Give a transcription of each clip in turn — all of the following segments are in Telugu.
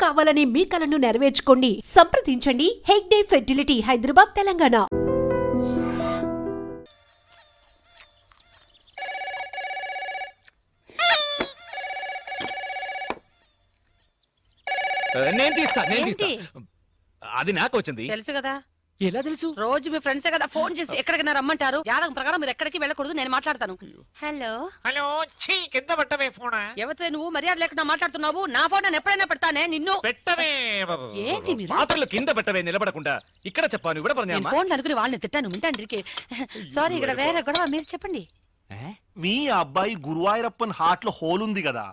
కావాలనే మీ కలను నెరవేర్చుకోండి. సంప్రదించండి హెగ్డే ఫెర్టిలిటీ, హైదరాబాద్, తెలంగాణ. నేను తీస్తా. అది నాకు వచ్చింది. తెలుసు కదా. ఎలా తెలుసు? రోజు మీ ఫ్రెండ్సే కదా ఫోన్ చేసి ఎక్కడికి రమ్మంటారు. జాతకం ప్రకారం మీరు ఎక్కడికి వెళ్ళకూడదు, నేను మాట్లాడతాను. హలో హలో, కింద పెట్టవే ఫోన్. ఎవరితో నువ్వు మర్యాద లేకుండా మాట్లాడుతున్నావు? నా ఫోన్ నేను ఎప్పుడైనా పెడతానే నిన్ను. పెట్టవే. ఏంటి మీరు పాత్రలు కింద పెట్టవే, నిలబడకుండా ఇక్కడ చెప్పాను కూడా నేను ఫోన్ అనుకుని వాళ్ళని తిట్టాను వింటాండ్రికి. సారీ, ఇక్కడ వేరే గొడవ, మీరు చెప్పండి. మీ అబ్బాయి గురువాయూరప్పన్ హార్ట్ లో హోల్ ఉంది కదా,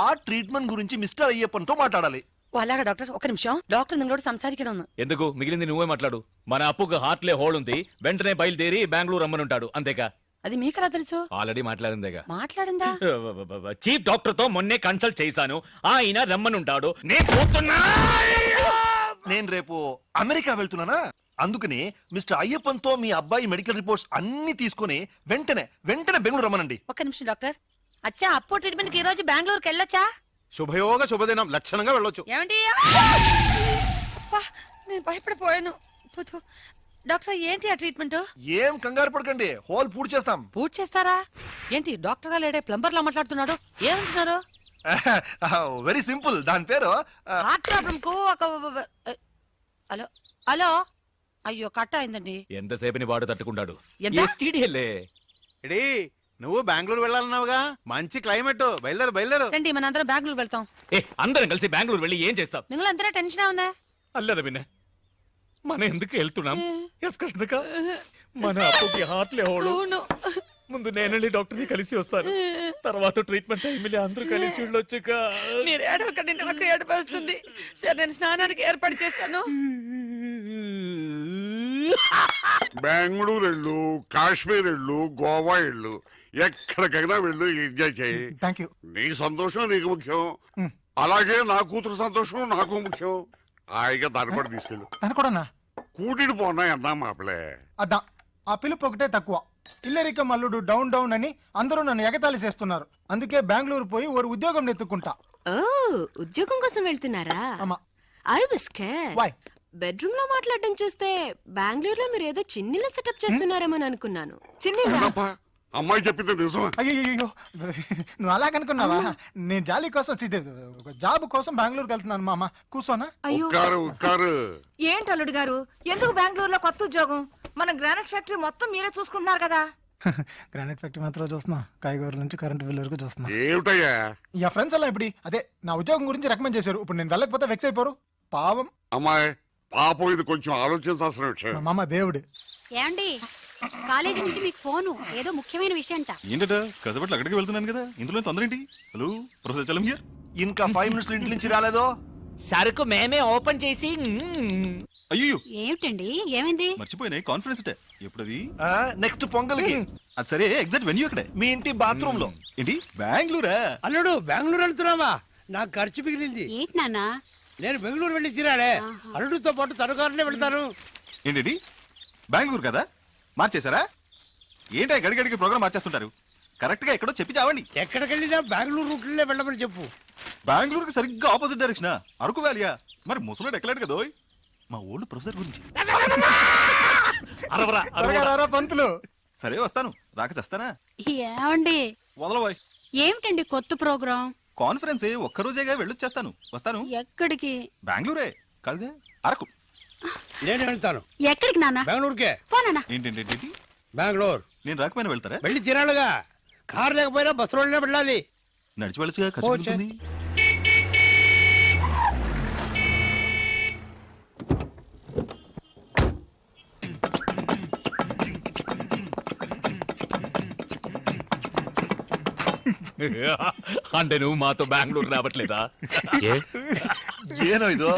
ఆ ట్రీట్మెంట్ గురించి మిస్టర్ అయ్యప్పన్ తో మాట్లాడాలి. అలాగా డాక్టర్, ఒక నిమిషం. డాక్టర్ నిങ്ങളోട് సంസാരിക്കണം. ఎందుకు? మిగిలింది నువ్వే మాట్లాడు. మన అప్పుకు హార్ట్లే హోల్ ఉంది, వెంటనే బయలుదేరి బెంగళూరు రమ్మనుంటాడు, అంతేగా? అది మీకెలా తెలుసు? ఆల్రెడీ మాట్లాడిందేగా. మాట్లాడిందా? చీఫ్ డాక్టర్ తో మొన్నే కన్సల్ట్ చేశాను, ఆయన రమ్మనుంటాడు. నేను రేపు అమెరికా వెళ్తున్నానా, అందుకని మిస్టర్ అయ్యప్పన్ తో మీ అబ్బాయి మెడికల్ రిపోర్ట్స్ అన్ని తీసుకుని వెంటనే బెంగళూరు రమ్మనండి. ఒక్క నిమిషం డాక్టర్. అచ్చా, అప్పు ట్రీట్మెంట్ కి ఈ రోజు బెంగళూరుకి వెళ్ళొచ్చా? శుభయోగ శుభదినం, లక్షణంగా వెళ్ళొచ్చు. ఏమండి? నేను భయపడిపోయాను. డాక్టర్, ఏంటి ఆ ట్రీట్మెంట్? ఏం కంగారు పడకండి, హోల్ పూర్తి చేస్తాం. పూర్తి చేస్తారా? ఏంటి డాక్టర్ గా లేడే ప్లంబర్ లా మాట్లాడుతున్నాడు? ఏమంటున్నారు? వెరీ సింపుల్, దాని పేరు హార్ట్ ప్రాబ్లం కు ఒక హలో హలో. అయ్యో, కట్ అయిందండి. ఎంతసేపని వాడు తట్టుకుంటాడు. నువ్వు బెంగళూరు వెళ్ళాలన్నావుగా, మంచి క్లైమేట్, బయలుదేరు. రండి, మన అందరం బెంగళూరు వెళ్తాం. అందరం కలిసి బెంగళూరు వెళ్ళి ఏం చేస్తాం? നിങ്ങൾ എന്തിനാ ടെൻഷൻ ആവുന്നേ? అల్లదా పిన్న, మన ఎందుకు వెళ్తున్నాం? ఎస్ కృష్ణక, మన అప్పుకి హార్ట్లే హోడు. ముందు నేనెళ్ళి డాక్టర్ ని కలిసి వస్తాను, తర్వాత ట్రీట్మెంట్ టైంలో అందరూ కలిసి వెళ్ళొచ్చుక. మీరు ఏడవకండి, నాకు ఏడుపు వస్తుంది. సరే, నేను స్నానానికి ఏర్పాటు చేస్తాను. బెంగళూరు వెళ్ళు, కాశ్మీర్ వెళ్ళు, గోవా వెళ్ళు, ఎక్కడికైనా వెళ్ళు, ఎంజాయ్ చేయి. Thank you. నీ సంతోషం నీకు ముఖ్యం, అలాగే నా కూతురు సంతోషం నాకు ముఖ్యం. హాయిగా దాన్ని కూడా తీసుకెళ్ళు. తను కూడా కూటిని పోనా అన్నా మాపలే. అదా, ఆ పిలుపు ఒకటే తక్కువ. ఇల్లరిక మల్లుడు డౌన్ డౌన్ అని అందరూ నన్ను ఎగతాళి చేస్తున్నారు. అందుకే బెంగళూరు పోయి ఓ ఉద్యోగం నెత్తుకుంటా. ఉద్యోగం కోసం వెళ్తున్నారా? I was scared. Why? Bedroom లో మాట్లాడడం చూస్తే బెంగళూరులో మీరు ఏదో చిన్నిల సెటప్ చేస్తున్నారేమో అనుకున్నాను. అమ్మాయి చెప్పింది నిజమా? అయ్యో, నువ్వు అలాగనుకున్నావా? నేను జాలీ కోసం, జాబ్ కోసం బెంగళూరుకి వెళ్తున్నాను. మామ కూర్చోనా? ఏంటి అల్లుడు గారు, ఎందుకు బెంగళూరులో కొత్త ఉద్యోగం? మన గ్రానైట్ ఫ్యాక్టరీ మొత్తం మీరే చూసుకుంటున్నారు కదా. గ్రానైట్ ఫ్యాక్టరీ మాత్రం చూస్తున్నా, కాయగూరల నుంచి కరెంట్ బిల్ వరకు చూస్తున్నా. ఏమిటయ్యా యా ఫ్రెండ్స్ అలా ఇప్పుడు అదే నా ఉద్యోగం గురించి రికమెండ్ చేశారు. ఇప్పుడు నేను వెళ్ళకపోతే వెక్స్ అయిపోరు. పాపం అమ్మాయి, పాపం ఇది కొంచెం ఆలోచించాల్సిన విషయం. మామ దేవుడు. ఏమండి, కాలేజీ నుంచి మీకు ఫోను, ఏదో ముఖ్యమైన విషయం అంట. ఏంటట? కసబట్లు అక్కడికి వెళ్తున్నాను కదా, ఇందులో తొందర ఏంటి? Hello professor Chalam here. ఇంకా 5 మినిట్స్ ఇంటి నుంచి రాలేదో? సరుకు మేమే ఓపెన్ చేసి. అయ్యో, ఏమిటండి, ఏమైంది? మర్చిపోయినాయి కాన్ఫరెన్స్ డే ఎప్పుడది? నెక్స్ట్ పొంగల్కి. అది సరే, ఎగ్జాక్ట్ వెన్యూ అక్కడే. మీ ఇంటి బాత్రూమ్ లో. ఏంటి బెంగళూరా? అల్లుడు బెంగళూరు వెళ్తున్నావా? నాకు ఖర్చు మిగిలింది. ఏంటి నాన్న? నేను బెంగళూరు వెళ్ళి తిరాడే, అల్లుడితో పాటు తనుకారులే వెళ్తాను. ఏంటి బెంగళూరు కదా, మార్చేశారా? ఏంటి గడిగడికి ప్రోగ్రామ్ మార్చేస్తుంటారు? కరెక్ట్ గా ఎక్కడో చెప్పి చావండి. ఎక్కడికి వెళ్ళినా బెంగళూరు రూట్లే వెళ్ళమని చెప్పు. బెంగళూరుకి సరిగ్గా ఆపోజిట్ డైరెక్షన్, అరకు వ్యాలియా? మరి ముసలాడు ఎక్కలేడు కదా. మా ఓల్డ్ ప్రొఫెసర్ గురించి. పంతులు సరే వస్తాను, రాక చేస్తానా? ఏమండి, వదలబోయ్. ఏమిటండి కొత్త ప్రోగ్రాం? కాన్ఫరెన్స్ ఒక్కరోజేగా వెళ్ళొచ్చేస్తాను. వస్తాను. ఎక్కడికి? బెంగళూరే కాదుగా, అరకు. నేను వెళ్తాను. ఎక్కడికి నాన్న? బెంగళూరుకే. పోనా? ఏంటి బెంగళూరు నేను రాకపోయినా వెళ్తారా? వెళ్ళి తిరాడుగా, కారు లేకపోయినా బస్సులోనే వెళ్ళాలి. నడిచి వెళ్ళొచ్చుగా, ఖర్చు పెరుగుతుంది. అంటే నువ్వు మాతో బెంగళూరు రావట్లేదా? ఏనో ఇదో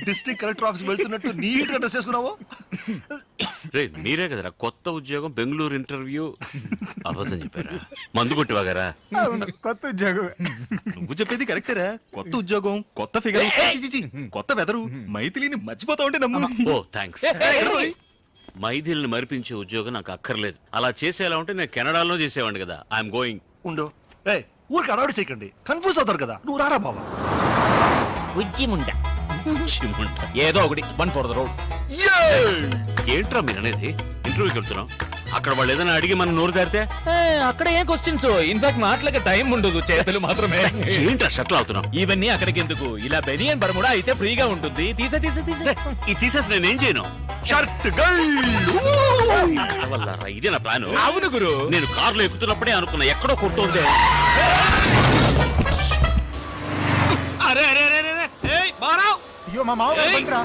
డిస్ట్రిక్ట్ కలెక్టర్ ఆఫీస్ వెళ్తున్నట్టు నీట్ గా డ్రెస్ చేసుకున్నావు. మీరే కదరా కొత్త ఉద్యోగం బెంగళూరు ఇంటర్వ్యూ అబద్ధం చెప్పారా? మందు కొట్టివాగారా? కొత్త ఉద్యోగం. నువ్వు చెప్పేది కరెక్టేరా. కొత్త ఉద్యోగం, కొత్త ఫిగర్, కొత్త వెదరు. మైథిలిని మర్చిపోతా ఉంటే నమ్ము. ఓ థ్యాంక్స్. మైథిలిని మరిపించే ఉద్యోగం నాకు అక్కర్లేదు. అలా చేసేలా ఉంటే నేను కెనడాలో చేసేవాడిని కదా. I'm going. ఉండు, ఊరికి అడవాడు చేయకండి, కన్ఫ్యూజ్ అవుతారు కదా. నువ్వు రారా బాబా. ఉజ్జిముండ చిమ్మంట. ఏదో ఒకటి 1 ఫర్ ద రోడ్. ఏంట్రా మీరు అనేది? ఇంటర్వ్యూకి వెళ్తున్నాం, అక్కడ వాళ్ళు ఏదైనా అడిగి మనం నోరు తెరితే అక్కడ ఏం క్వశ్చన్స్? ఇన్ఫాక్ట్ మాటలకి టైం ఉండదు, చేతులు మాత్రమే. ఏంట్రా షట్లు అవుతున్నాం? ఇవన్నీ అక్కడికి ఎందుకు? ఇలా బెనియన్ బర్ముడా అయితే ఫ్రీగా ఉంటుంది. తీసే ఇది తీసేసి నేనేం చేయను? షర్ట్ వల్లరా, ఇదే నా ప్లాన్. అవును గురు. నేను కారులో ఎక్కుతున్నప్పుడే అనుకున్నా ఎక్కడో కొడుతుంది. అరే అరే అరే అరే, ఏయ్ బారావ్, అయ్యో మా మామగారు బండిరా.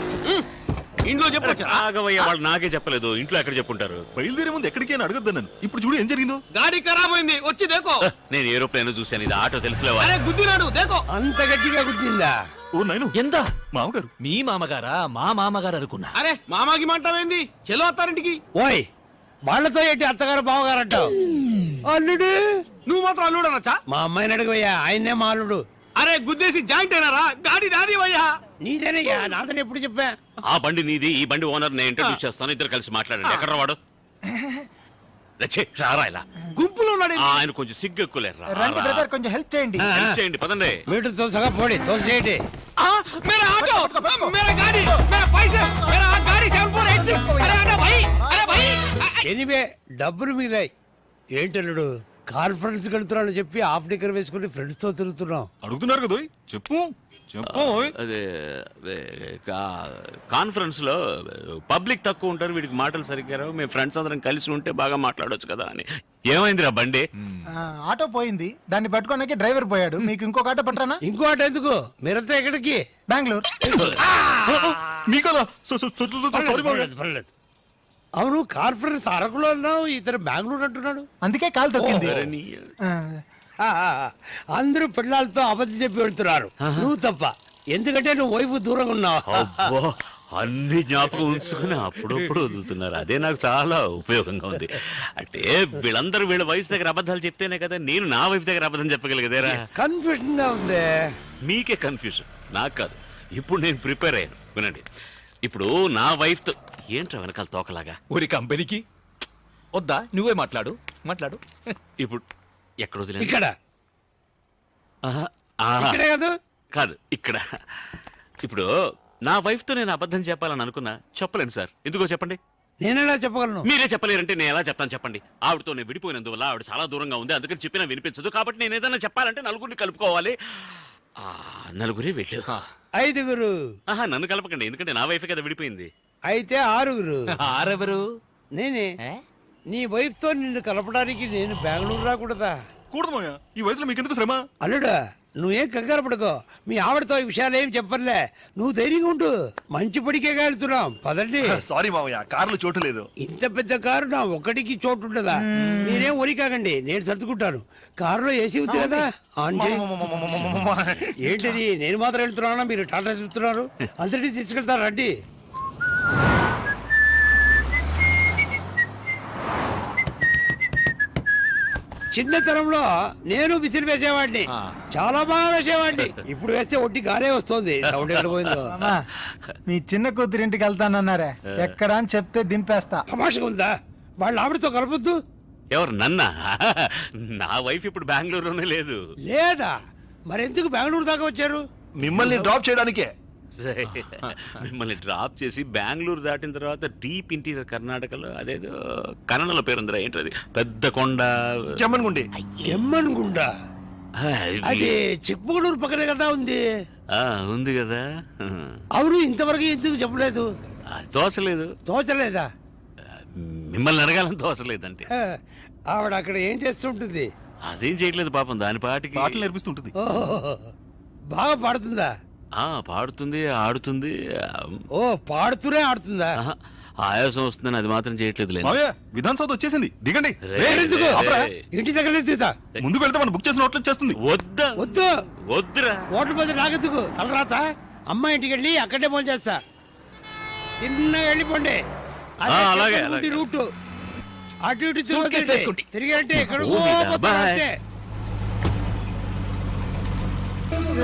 ఇంట్లో చెప్పొచ్చు. ఆగవయ్య, వాళ్ళు నాకే చెప్పలేదు. ఇంట్లో ఎక్కడ చెప్పుంటారు? బయలుదేరే ముందు ఎక్కడికి అని అడగద్దు నన్ను. ఇప్పుడు చూడు ఏం జరిగిందో. గాడి ఖరాబ్ అయింది, వచ్చి దేకో. నేను ఏరోప్లేన్ చూశాను, ఇది ఆటో తెలుసులేవా? అరే గుద్దినాడు, దేకో. అంత గట్టిగా గుద్దిందా? ఓ నాయను, ఎంత? మామగారు. మీ మామగారా? మా మామగారు అనుకున్నా. అరే మామాకి మాంటావేంది? చెలో అత్తారింటికి. ఓయ్, వాళ్ళతో ఏంటి అత్తగారు బావగారు అంటావు? అల్లుడు, నువ్వు మాత్రం అల్లుడు అనొచ్చా? మా అమ్మాయిని అడుగుయ్యా, ఆయన్నే మా అల్లుడు. అరే గుద్దేసి జాయింట్ అయినారా? గాడి నాది వయ్యా. నీదేనయ్యా, నాదని ఎప్పుడు చెప్పా? ఆ బండి నీది, ఈ బండి ఓనర్ నేను ఇంట్రడ్యూస్ చేస్తాను, ఇద్దరు కలిసి మాట్లాడండి. ఎక్కడ వాడు? రచ్చే, రారా ఇలా. గుంపులో ఉన్నాడు. ఆయన కొంచెం సిగ్గు ఎక్కువలేరు. రండి బ్రదర్, కొంచెం హెల్ప్ చేయండి. హెల్ప్ చేయండి, పదండి. మీటర్ తోసగా పోడి, తోసేయండి. मेरा ऑटो, मेरा गाड़ी, मेरा पैसे, मेरा गाड़ी 7486. अरे अरे भाई, अरे भाई. ఎనివే డబ్బులు మిగిలాయి. ఏంటల్లుడు, కాన్ఫరెన్స్ వెళ్తున్నాను చెప్పి హాఫ్ డిక్కర్ వేసుకుని ఫ్రెండ్స్ తో తిరుగుతున్నాం. అడుగుతున్నారు కదా, చెప్పు చెప్పు. అదే కాన్ఫరెన్స్ లో పబ్లిక్ తక్కువ ఉంటారు, వీడికి మాటలు సరిగ్గా రావు. మేము ఫ్రెండ్స్ అందరం కలిసి ఉంటే బాగా మాట్లాడొచ్చు కదా అని. ఏమైందిరా బండి? ఆటో పోయింది, దాన్ని పట్టుకోడానికి డ్రైవర్ పోయాడు. మీకు ఇంకొక ఆటో పట్టరానా? ఇంకో ఆట ఎందుకు? మీరంతా ఎక్కడికి? బెంగళూరు. మీకలా పర్లేదు, పర్లేదు. అవును, కాన్ఫరెన్స్ అరకులో అన్నావు, ఇతను బెంగళూరు అంటున్నాడు. అందుకే కాలు తొక్కింది. ఆ, అందరూ పిల్లలతో అబద్ధం చెప్పి వెళ్తున్నారు, నువ్వు తప్ప. ఎందుకంటే నువ్వు వైపు దూరంగా ఉన్నావు. అబ్బో, అన్ని జ్ఞాపకం ఉంచుకుని అప్పుడప్పుడు వదులుతున్నారు. అదే నాకు చాలా ఉపయోగంగా ఉంది. అంటే వీళ్ళందరూ వీళ్ళ వైఫ్ దగ్గర అబద్ధాలు చెప్తేనే కదా నేను నా వైఫ్ దగ్గర అబద్ధం చెప్పగలిగేదేరా. కన్ఫ్యూజన్ గా ఉంది. మీకే కన్ఫ్యూజన్, నాకు కాదు. ఇప్పుడు నేను ప్రిపేర్ అయ్యాను, వినండి. ఇప్పుడు నా వైఫ్ తో ఏంట్రా వెనకాల తోకలాగా? ఊరి కంపెనీకి వద్దా? నువ్వే మాట్లాడు. ఇప్పుడు ఎక్కడ వదిలేదు? ఇక్కడ ఆహా, ఇక్కడే కాదు, కాదు ఇక్కడ. ఇప్పుడు నా వైఫ్ తో నేను అబద్ధం చెప్పాలని అనుకున్నా, చెప్పలేను సార్. ఎందుకో చెప్పండి. నేనేలా చెప్పగలను? మీరే చెప్పలేరంటే నేను ఎలా చెప్తాను చెప్పండి. ఆవిడతో నేను విడిపోయినందువల్ల ఆవిడ చాలా దూరంగా ఉంది, అందుకని చెప్పినా వినిపించదు. కాబట్టి నేను ఏదైనా చెప్పాలంటే నలుగురిని కలుపుకోవాలి. నలుగురే వెళ్ళు. 5గురు. ఆహా, నన్ను కలపకండి, ఎందుకంటే నా వైఫ్ కదా విడిపోయింది. అయితే 6గురు. ఆరెవరు? నేనే. నీ వైఫ్ తో నిన్ను కలపడానికి నేను బెంగళూరు రాకూడదా? కూడదు మాయా, ఈ వయసులో మీకెందుకు శ్రమ? అల్లుడా, నువ్వేం కంగారు పడుకో. మీ ఆవిడతో ఈ విషయాలు ఏం చెప్పర్లే. నువ్వు ధైర్యంగా ఉండు. మంచి పడికే వెళ్తున్నాం, పదండి. సారీ మామయ్య, కారులో చోటు లేదు. ఇంత పెద్ద కారు నా ఒక్కడికి చోటు ఉండదా? మీరేం ఒరి కాకండి, నేను సర్దుకుంటాను. కారులో ఏసీ ఉంది కదా, ఆన్ చేయి. ఏంటిది, నేను మాత్రం వెళ్తున్నానా? మీరు టాటా చెప్తున్నారు. అందరినీ తీసుకెళ్తారు, రండి. చిన్నతనంలో నేను విసిరి వేసేవాడిని, చాలా బాగా వేసేవాడిని. ఇప్పుడు వేస్తే ఒట్టి గారే వస్తుంది. సౌండ్ ఎక్కడ పోయిందో. అమ్మా, మీ చిన్న కూతురింటికి వెళ్తానన్నారే, ఎక్కడ అని చెప్తే దింపేస్తా. తమాషగా ఉందా? వాళ్ళ ఆవిడతో కలపొద్దు. ఎవరు, నన్నా? నా వైఫ్ ఇప్పుడు బెంగళూరులోనే లేదు. లేదా? మరెందుకు బెంగళూరు దాకా వచ్చారు? మిమ్మల్ని డ్రాప్ చేయడానికే. మిమ్మల్ని డ్రాప్ చేసి బెంగళూరు దాటిన తర్వాత డీప్ ఇంటీరియర్ కర్ణాటకలో అదేదో కన్నడలో పేరుందిరా, ఏంటది, పెద్ద కొండ, చెమ్మన్గుండి. ఎమ్మన్గుండ. అది చిక్మగళూరు పక్కనే కదా ఉంది. ఉంది కదా. అవును, ఇంతవరకు ఎందుకు చెప్పలేదు? తోసలేదు. తోచలేదా? మిమ్మల్ని అడగాలని తోసలేదంటే. ఆవిడ అక్కడ ఏం చేస్తుంటుంది? అదేం చేయట్లేదు పాపం, దాని పాటికి పాటలు నేర్పిస్తుంటుంది. ఓహో, బాగా పాడుతుందా? పాడుతుంది, ఆడుతుంది. ఓ, పాడుతూనే ఆడుతుందా? ఆయాసం వస్తుందని అది మాత్రం చేయట్లేదు. మావయ్య, విధాన్ సౌధ వచ్చేసింది, దిగండి. ఎందుకు? ఇంటి దగ్గర తీతా. ముందుకు వెళ్తే మనం బుక్ చేసిన హోటల్ చేస్తుంది. వద్దా? వద్దు, వద్దురా. హోటల్ మీద నాకెందుకు తలరాత? అమ్మ ఇంటికి వెళ్ళి అక్కడే ఫోన్ చేస్తా. తిన్నగా వెళ్ళిపోండి. అలాగే, రూట్ అటు ఇటు Suitcase తిరిగి అంటే ఎక్కడ ఓ, మీద, bye.